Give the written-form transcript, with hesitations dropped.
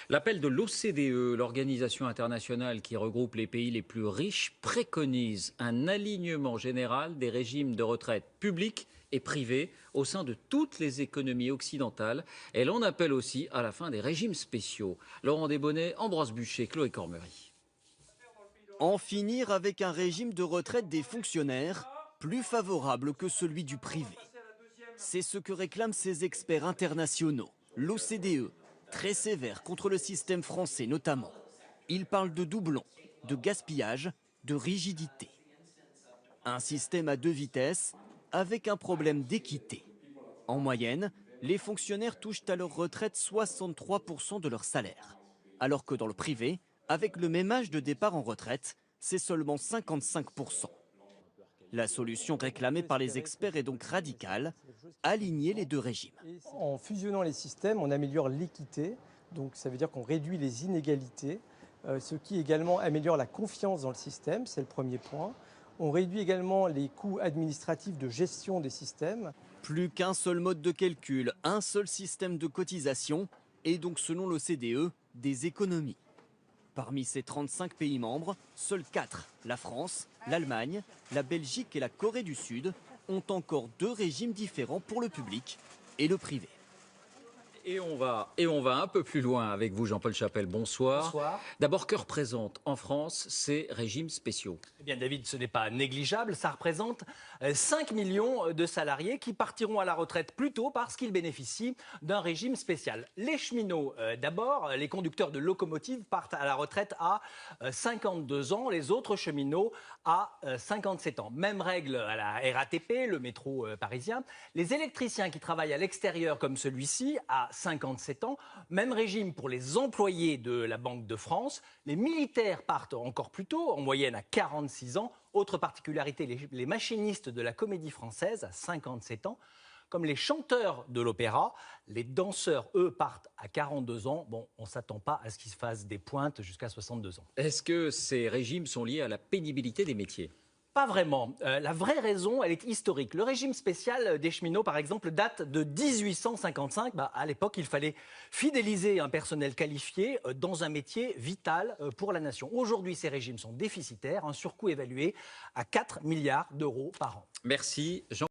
L'appel de l'OCDE, l'organisation internationale qui regroupe les pays les plus riches, préconise un alignement général des régimes de retraite publics et privés au sein de toutes les économies occidentales. Elle en appelle aussi à la fin des régimes spéciaux. Laurent Desbonnets, Ambroise Buchet, Chloé Cormery. En finir avec un régime de retraite des fonctionnaires plus favorable que celui du privé. C'est ce que réclament ces experts internationaux. L'OCDE, très sévère contre le système français notamment. Ils parlent de doublons, de gaspillage, de rigidité. Un système à deux vitesses avec un problème d'équité. En moyenne, les fonctionnaires touchent à leur retraite 63% de leur salaire. Alors que dans le privé, avec le même âge de départ en retraite, c'est seulement 55%. La solution réclamée par les experts est donc radicale, aligner les deux régimes. En fusionnant les systèmes, on améliore l'équité, donc ça veut dire qu'on réduit les inégalités, ce qui également améliore la confiance dans le système, c'est le premier point. On réduit également les coûts administratifs de gestion des systèmes. Plus qu'un seul mode de calcul, un seul système de cotisation, et donc selon l'OCDE, des économies. Parmi ces 35 pays membres, seuls 4, la France, l'Allemagne, la Belgique et la Corée du Sud, ont encore deux régimes différents pour le public et le privé. Et on va un peu plus loin avec vous, Jean-Paul Chapelle. Bonsoir. Bonsoir. D'abord, que représentent en France ces régimes spéciaux? Eh bien, David, ce n'est pas négligeable. Ça représente 5 millions de salariés qui partiront à la retraite plus tôt parce qu'ils bénéficient d'un régime spécial. Les cheminots, d'abord, les conducteurs de locomotives partent à la retraite à 52 ans, les autres cheminots à 57 ans. Même règle à la RATP, le métro parisien. Les électriciens qui travaillent à l'extérieur comme celui-ci, à 57 ans. Même régime pour les employés de la Banque de France. Les militaires partent encore plus tôt, en moyenne à 46 ans. Autre particularité, les machinistes de la Comédie Française à 57 ans. Comme les chanteurs de l'opéra, les danseurs, eux, partent à 42 ans. Bon, on ne s'attend pas à ce qu'ils se fassent des pointes jusqu'à 62 ans. Est-ce que ces régimes sont liés à la pénibilité des métiers? Pas vraiment. La vraie raison, elle est historique. Le régime spécial des cheminots, par exemple, date de 1855. À l'époque, il fallait fidéliser un personnel qualifié dans un métier vital pour la nation. Aujourd'hui, ces régimes sont déficitaires, un surcoût évalué à 4 milliards d'euros par an. Merci, Jean.